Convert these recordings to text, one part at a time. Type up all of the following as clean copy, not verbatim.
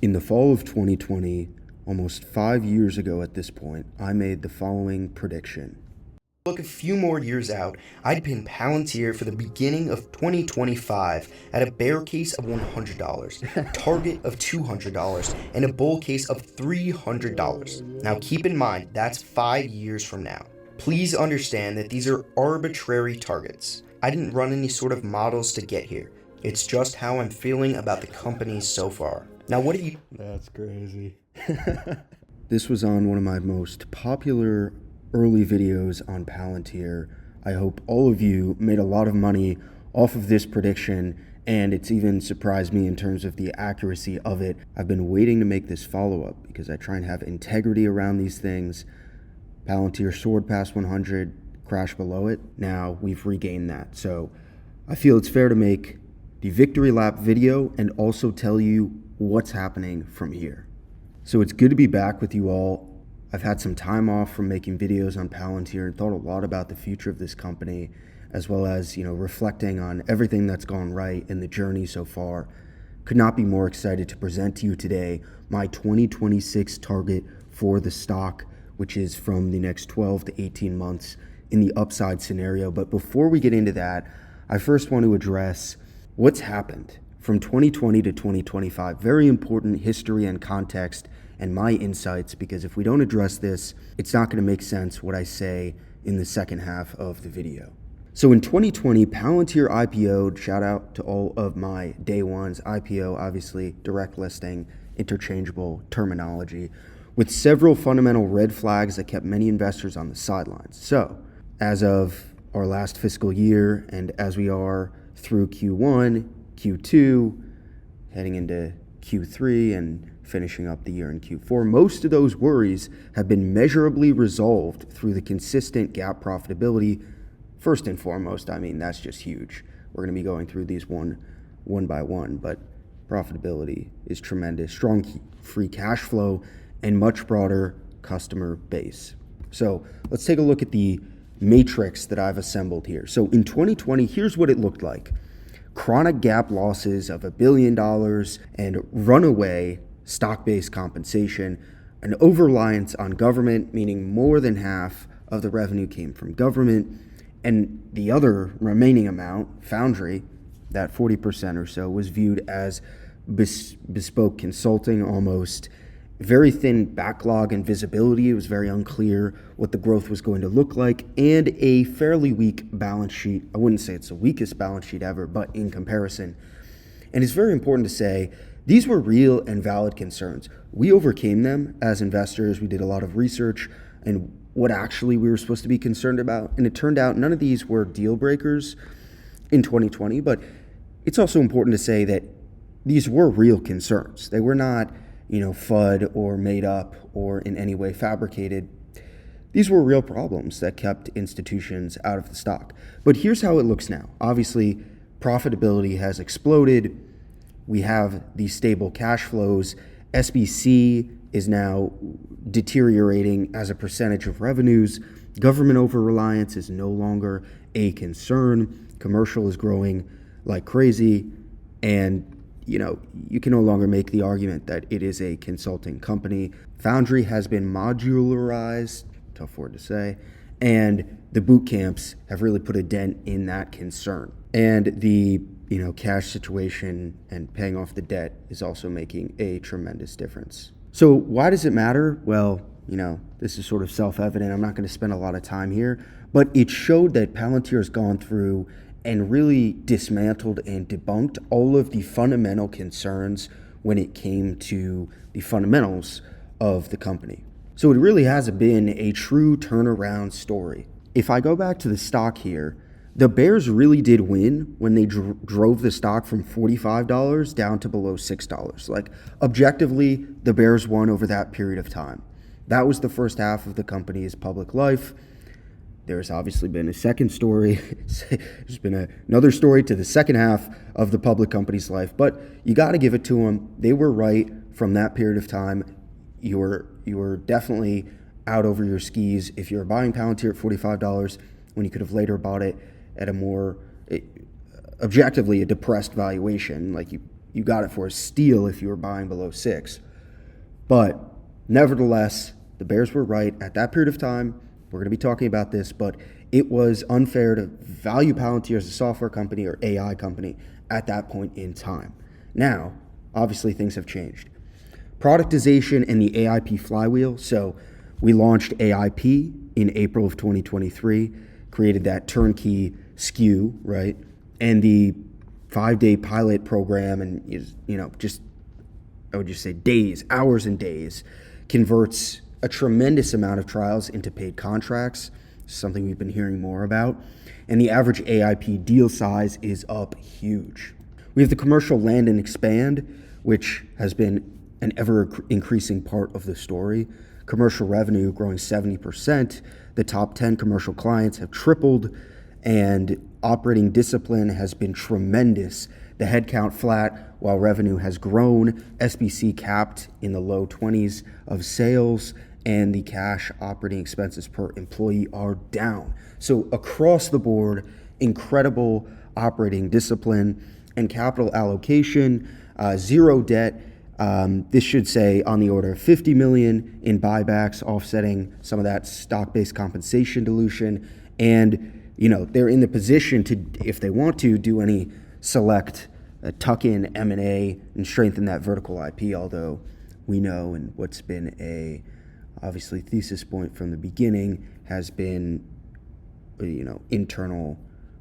In the fall of 2020, almost 5 years ago at this point, I made the following prediction. Look a few more years out, I'd pin Palantir for the beginning of 2025 at a bear case of $100, target of $200, and a bull case of $300. Now keep in mind, that's 5 years from now. Please understand that these are arbitrary targets. I didn't run any sort of models to get here. It's just how I'm feeling about the company so far. Now what do you... That's crazy. This was on one of my most popular early videos on Palantir. I hope all of you made a lot of money off of this prediction, and it's even surprised me in terms of the accuracy of it. I've been waiting to make this follow-up because I try and have integrity around these things. Palantir soared past 100, crashed below it. Now we've regained that. So I feel it's fair to make the victory lap video and also tell you what's happening from here. So it's good to be back with you all. I've had some time off from making videos on Palantir and thought a lot about the future of this company, as well as, reflecting on everything that's gone right in the journey so far. Could not be more excited to present to you today my 2026 target for the stock, which is from the next 12 to 18 months in the upside scenario. But before we get into that, I first want to address what's happened from 2020 to 2025. Very important history and context and my insights, because if we don't address this, it's not going to make sense what I say in the second half of the video. So in 2020, Palantir IPO'd. Shout out to all of my day ones. IPO, obviously, direct listing, interchangeable terminology, with several fundamental red flags that kept many investors on the sidelines. So as of our last fiscal year, and as we are through Q1, Q2, heading into Q3 and finishing up the year in Q4, most of those worries have been measurably resolved through the consistent GAAP profitability. First and foremost, that's just huge. We're going to be going through these one by one, but profitability is tremendous, strong free cash flow, and much broader customer base. So let's take a look at the matrix that I've assembled here. So in 2020, here's what it looked like. Chronic GAAP losses of $1 billion and runaway stock-based compensation, an over-reliance on government, meaning more than half of the revenue came from government, and the other remaining amount, foundry, that 40% or so, was viewed as bespoke consulting almost. Very thin backlog and visibility. It was very unclear what the growth was going to look like, and a fairly weak balance sheet. I wouldn't say it's the weakest balance sheet ever, but in comparison. And it's very important to say these were real and valid concerns. We overcame them as investors. We did a lot of research and what actually we were supposed to be concerned about. And it turned out none of these were deal breakers in 2020, but it's also important to say that these were real concerns. They were not FUD or made up or in any way fabricated. These were real problems that kept institutions out of the stock. But here's how it looks now. Obviously, profitability has exploded. We have these stable cash flows. SBC is now deteriorating as a percentage of revenues. Government over-reliance is no longer a concern. Commercial is growing like crazy. And you can no longer make the argument that it is a consulting company. Foundry has been modularized, tough word to say, and the boot camps have really put a dent in that concern. And the cash situation and paying off the debt is also making a tremendous difference. So why does it matter? Well, this is sort of self-evident. I'm not going to spend a lot of time here, but it showed that Palantir has gone through and really dismantled and debunked all of the fundamental concerns when it came to the fundamentals of the company. So it really has been a true turnaround story. If I go back to the stock here, the bears really did win when they drove the stock from $45 down to below $6. Like, objectively, the bears won over that period of time. That was the first half of the company's public life. There's obviously been a second story. There's been another story to the second half of the public company's life, but you got to give it to them. They were right from that period of time. You were definitely out over your skis if you're buying Palantir at $45 when you could have later bought it at a more objectively a depressed valuation. Like you you got it for a steal if you were buying below 6. But nevertheless, the bears were right at that period of time. We're going to be talking about this, but it was unfair to value Palantir as a software company or AI company at that point in time. Now, obviously things have changed. Productization and the AIP flywheel. So we launched AIP in April of 2023, created that turnkey SKU, right? And the 5-day pilot program, and I would just say days, hours and days, converts a tremendous amount of trials into paid contracts, something we've been hearing more about. And the average AIP deal size is up huge. We have the commercial land and expand, which has been an ever increasing part of the story. Commercial revenue growing 70%. The top 10 commercial clients have tripled, and operating discipline has been tremendous. The headcount flat while revenue has grown. SBC capped in the low 20s of sales, and the cash operating expenses per employee are down. So across the board, incredible operating discipline and capital allocation, zero debt. This should say on the order of 50 million in buybacks, offsetting some of that stock-based compensation dilution. And, they're in the position to, if they want to, do any select tuck-in M&A and strengthen that vertical IP, although we know, and what's been a obviously thesis point from the beginning has been, internal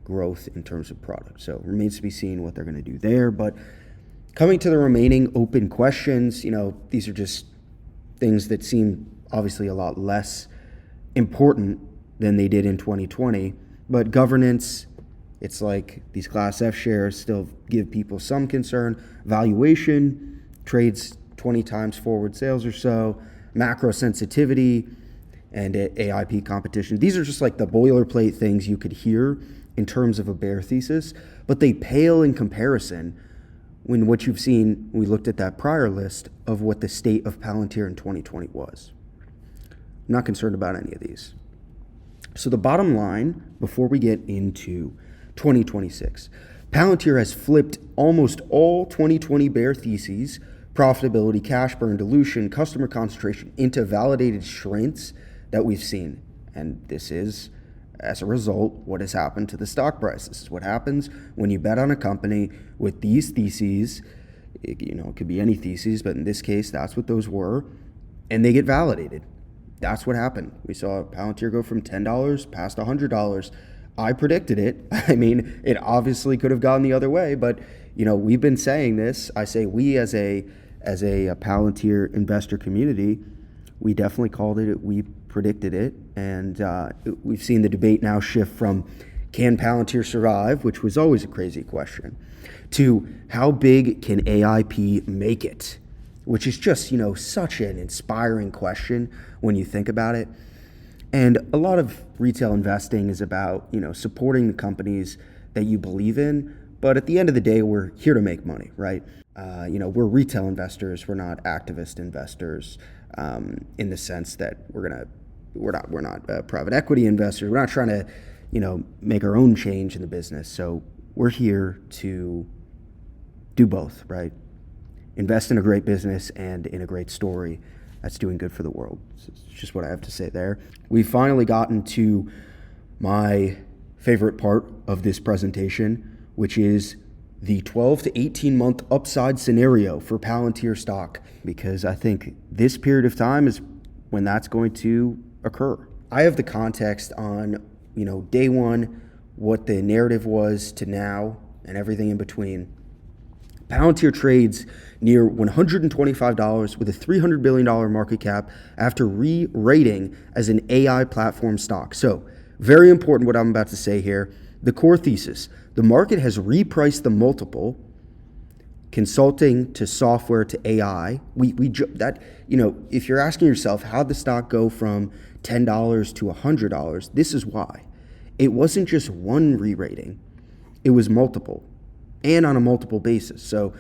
growth in terms of product. So remains to be seen what they're going to do there. But coming to the remaining open questions, these are just things that seem obviously a lot less important than they did in 2020. But governance, it's like these Class F shares still give people some concern. Valuation, trades 20 times forward sales or so. Macro sensitivity and AIP competition. These are just like the boilerplate things you could hear in terms of a bear thesis, but they pale in comparison when what you've seen, we looked at that prior list of what the state of Palantir in 2020 was. I'm not concerned about any of these. So the bottom line, before we get into 2026, Palantir has flipped almost all 2020 bear theses, profitability, cash burn, dilution, customer concentration, into validated strengths that we've seen. And this is, as a result, what has happened to the stock price. This is what happens when you bet on a company with these theses. It could be any theses, but in this case, that's what those were, and they get validated. That's what happened. We saw Palantir go from $10 past $100. I predicted it. I mean, it obviously could have gone the other way, but we've been saying this. I say we as a Palantir investor community, we definitely called it. We predicted it, and we've seen the debate now shift from can Palantir survive, which was always a crazy question, to how big can AIP make it, which is just such an inspiring question when you think about it. And a lot of retail investing is about supporting the companies that you believe in, but at the end of the day, we're here to make money, right? We're retail investors. We're not activist investors in the sense that we're not private equity investors. We're not trying to make our own change in the business. So we're here to do both, right? Invest in a great business and in a great story that's doing good for the world. So it's just what I have to say there. We've finally gotten to my favorite part of this presentation, which is the 12 to 18 month upside scenario for Palantir stock, because I think this period of time is when that's going to occur. I have the context on, day one, what the narrative was to now and everything in between. Palantir trades near $125 with a $300 billion market cap after re-rating as an AI platform stock. So very important what I'm about to say here. The core thesis, the market has repriced the multiple consulting to software to AI. If you're asking yourself how'd the stock go from $10 to $100, this is why. It wasn't just one re-rating, it was multiple, and on a multiple basis. So,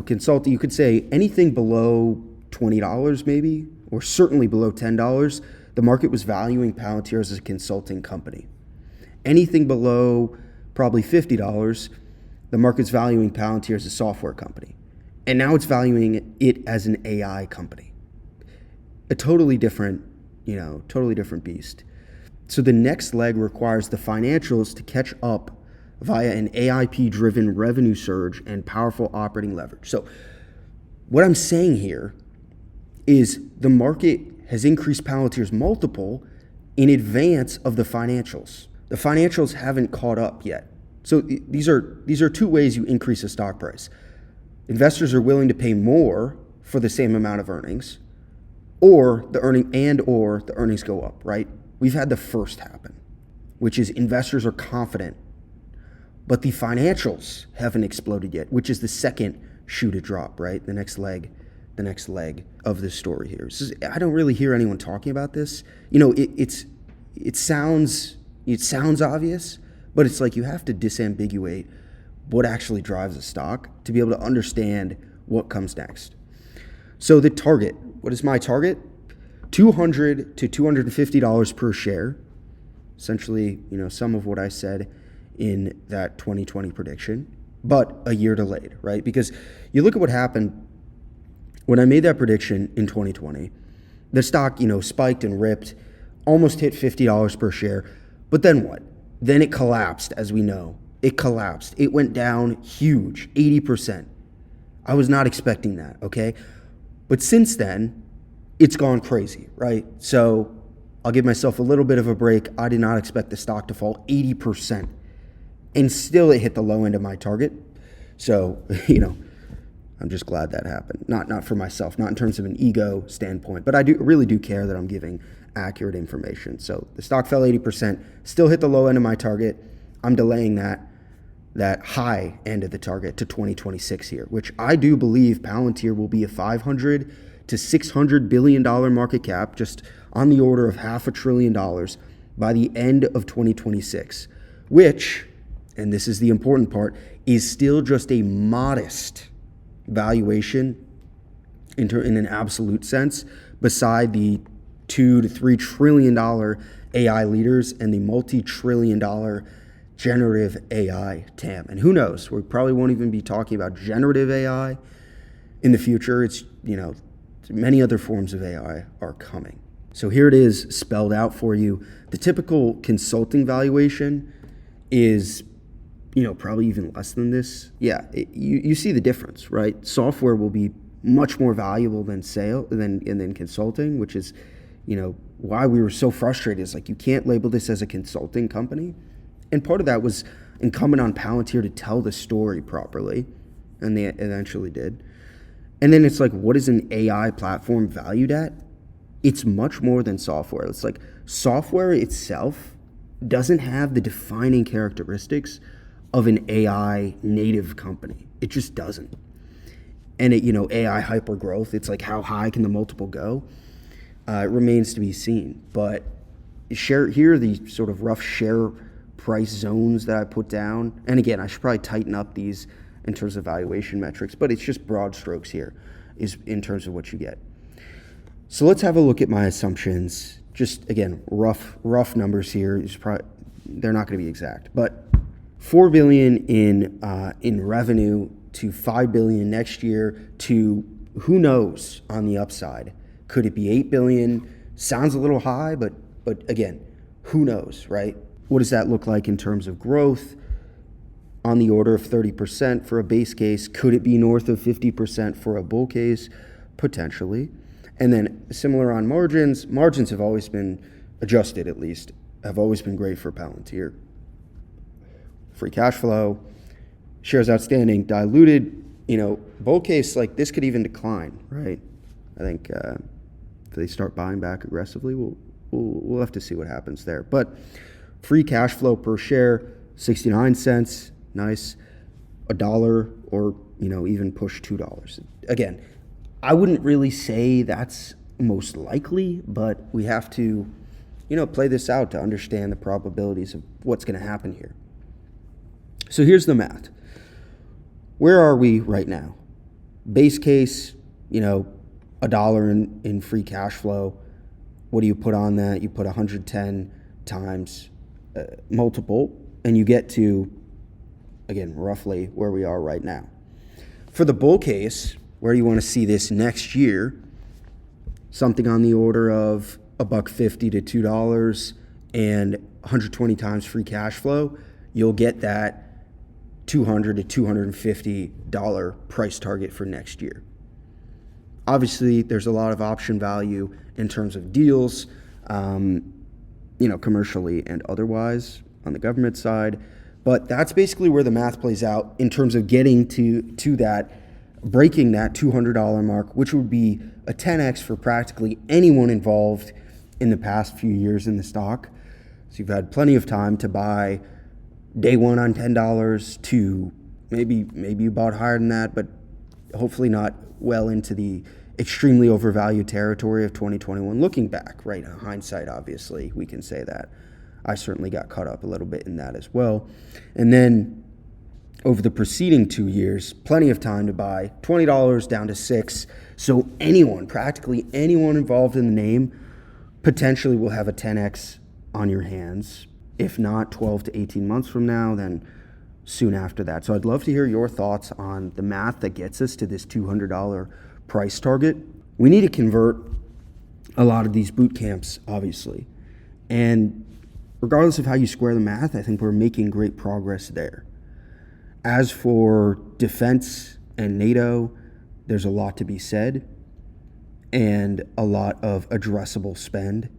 consulting, you could say anything below $20 maybe, or certainly below $10, the market was valuing Palantir as a consulting company. Anything below probably $50, the market's valuing Palantir as a software company. And now it's valuing it as an AI company. A totally different beast. So the next leg requires the financials to catch up via an AIP-driven revenue surge and powerful operating leverage. So what I'm saying here is the market has increased Palantir's multiple in advance of the financials. The financials haven't caught up yet. So these are two ways you increase a stock price. Investors are willing to pay more for the same amount of earnings, or the earnings go up, right? We've had the first happen, which is investors are confident, but the financials haven't exploded yet, which is the second shoe to drop, right? The next leg of this story here. I don't really hear anyone talking about this. It sounds obvious, but it's like you have to disambiguate what actually drives a stock to be able to understand what comes next. So the target, what is my target? $200 to $250 per share. Essentially, some of what I said in that 2020 prediction, but a year delayed, right? Because you look at what happened when I made that prediction in 2020, the stock, spiked and ripped, almost hit $50 per share. But then what? Then it collapsed, as we know. It collapsed. It went down huge, 80%. I was not expecting that, okay? But since then, it's gone crazy, right? So I'll give myself a little bit of a break. I did not expect the stock to fall 80%. And still it hit the low end of my target. So, I'm just glad that happened. Not for myself, not in terms of an ego standpoint, but I really do care that I'm giving accurate information. So the stock fell 80%, still hit the low end of my target. I'm delaying that high end of the target to 2026 here, which I do believe Palantir will be a $500 to $600 billion market cap, just on the order of $500 billion by the end of 2026, which, and this is the important part, is still just a modest valuation in an absolute sense, beside the $2 to $3 trillion AI leaders and the multi-trillion-dollar generative AI TAM. And who knows, we probably won't even be talking about generative AI in the future. It's, many other forms of AI are coming. So here it is spelled out for you. The typical consulting valuation is, probably even less than this. Yeah, you see the difference, right? Software will be much more valuable than consulting, which is, why we were so frustrated. Is like, you can't label this as a consulting company. And part of that was incumbent on Palantir to tell the story properly, and they eventually did. And then it's like, what is an AI platform valued at? It's much more than software. It's like software itself doesn't have the defining characteristics of an AI native company. It just doesn't. And AI hyper growth, it's like, how high can the multiple go? It remains to be seen. But here are the sort of rough share price zones that I put down. And again, I should probably tighten up these in terms of valuation metrics, but it's just broad strokes here is in terms of what you get. So let's have a look at my assumptions. Just again, rough numbers here. They're not going to be exact, but $4 billion in revenue to $5 billion next year to who knows on the upside. Could it be $8 billion? Sounds a little high, but again, who knows, right? What does that look like in terms of growth? On the order of 30% for a base case. Could it be north of 50% for a bull case? Potentially. And then similar on margins. Margins have always been adjusted, at least, have always been great for Palantir. Free cash flow, shares outstanding, diluted, bull case, like this could even decline, right? I think if they start buying back aggressively, we'll have to see what happens there. But free cash flow per share, 69 cents, nice, $1 or, even push $2. Again, I wouldn't really say that's most likely, but we have to, play this out to understand the probabilities of what's going to happen here. So here's the math. Where are we right now? Base case, $1 in free cash flow. What do you put on that? You put 110 times multiple, and you get to again, roughly where we are right now. For the bull case, where you want to see this next year, something on the order of $1.50 to $2 and 120 times free cash flow, you'll get that $200 to $250 price target for next year. Obviously, there's a lot of option value in terms of deals, commercially and otherwise on the government side. But that's basically where the math plays out in terms of getting to that, breaking that $200 mark, which would be a 10x for practically anyone involved in the past few years in the stock. So you've had plenty of time to buy day one on $10 to maybe you bought higher than that, but hopefully not well into the extremely overvalued territory of 2021. Looking back, right, in hindsight, obviously, we can say that. I certainly got caught up a little bit in that as well. And then over the preceding 2 years, plenty of time to buy $20 down to $6. So anyone, practically anyone involved in the name, potentially will have a 10x on your hands. If not 12 to 18 months from now, then soon after that. So I'd love to hear your thoughts on the math that gets us to this $200 price target. We need to convert a lot of these boot camps, obviously. And regardless of how you square the math, I think we're making great progress there. As for defense and NATO, there's a lot to be said and a lot of addressable spend.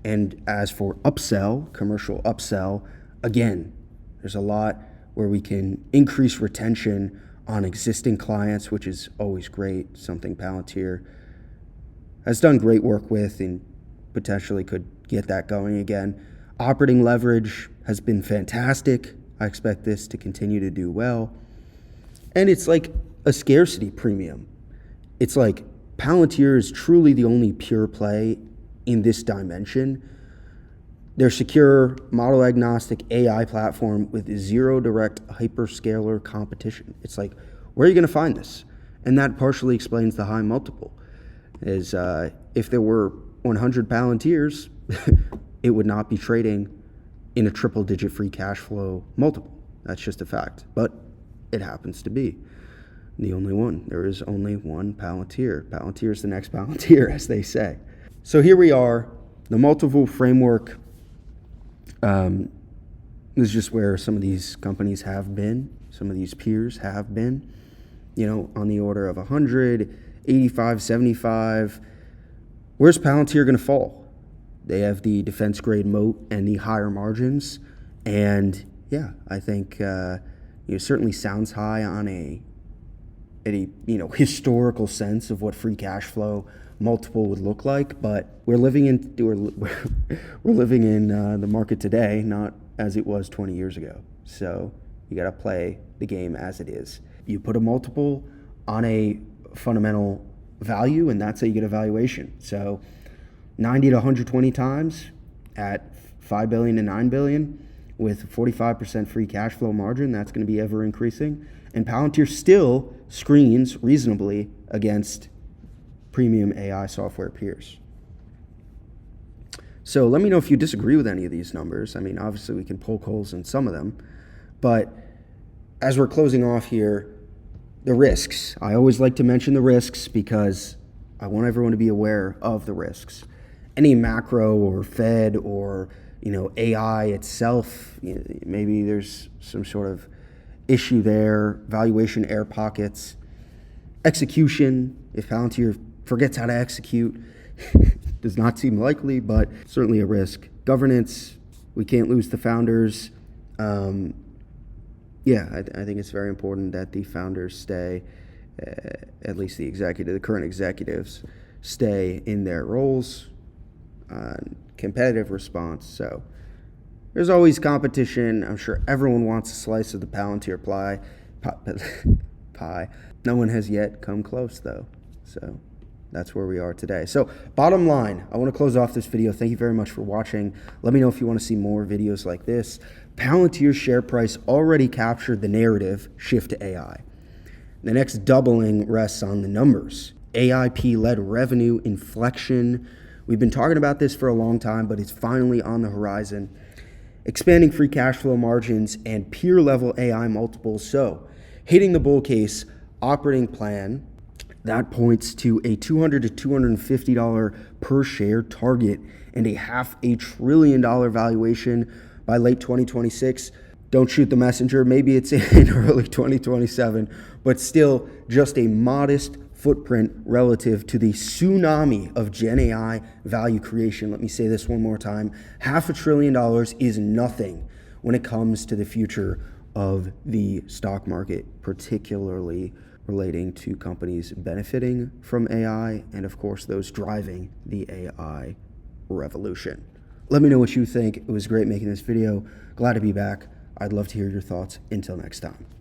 And as for upsell, commercial upsell, again, there's a lot where we can increase retention on existing clients, which is always great, something Palantir has done great work with and potentially could get that going again. Operating leverage has been fantastic. I expect this to continue to do well. And it's like a scarcity premium. It's like Palantir is truly the only pure play in this dimension. Their secure, model-agnostic AI platform with zero direct hyperscaler competition. It's like, where are you going to find this? And that partially explains the high multiple. Is if there were 100 Palantirs, it would not be trading in a triple-digit free cash flow multiple. That's just a fact. But it happens to be the only one. There is only one Palantir. Palantir is the next Palantir, as they say. So here we are, the multiple framework. This is just where some of these companies have been, some of these peers have been, on the order of 100, 85, 75. Where's Palantir going to fall? They have the defense grade moat and the higher margins. And yeah, I think it certainly sounds high on a historical sense of what free cash flow multiple would look like, but we're living in the market today, not as it was 20 years ago. So you got to play the game as it is. You put a multiple on a fundamental value, and that's how you get a valuation. So 90 to 120 times at $5 billion to $9 billion with 45% free cash flow margin, that's going to be ever increasing. And Palantir still screens reasonably against premium AI software peers. So let me know if you disagree with any of these numbers. I mean, obviously we can poke holes in some of them, but as we're closing off here, the risks. I always like to mention the risks because I want everyone to be aware of the risks. Any macro or Fed or AI itself, maybe there's some sort of issue there, valuation air pockets, execution, if Palantir forgets how to execute, does not seem likely, but certainly a risk. Governance, we can't lose the founders. I think it's very important that the founders stay, at least the current executives, stay in their roles. Competitive response. So there's always competition. I'm sure everyone wants a slice of the Palantir pie. No one has yet come close, though. So that's where we are today. So bottom line, I want to close off this video. Thank you very much for watching. Let me know if you want to see more videos like this. Palantir's share price already captured the narrative shift to AI. The next doubling rests on the numbers. AIP-led revenue inflection. We've been talking about this for a long time, but it's finally on the horizon. expanding free cash flow margins, and peer level AI multiples. So hitting the bull case operating plan, that points to a $200 to $250 per share target and a $500 billion valuation by late 2026. Don't shoot the messenger. Maybe it's in early 2027, but still just a modest footprint relative to the tsunami of Gen AI value creation. Let me say this one more time. $500 billion is nothing when it comes to the future of the stock market, particularly relating to companies benefiting from AI and, of course, those driving the AI revolution. Let me know what you think. It was great making this video. Glad to be back. I'd love to hear your thoughts. Until next time.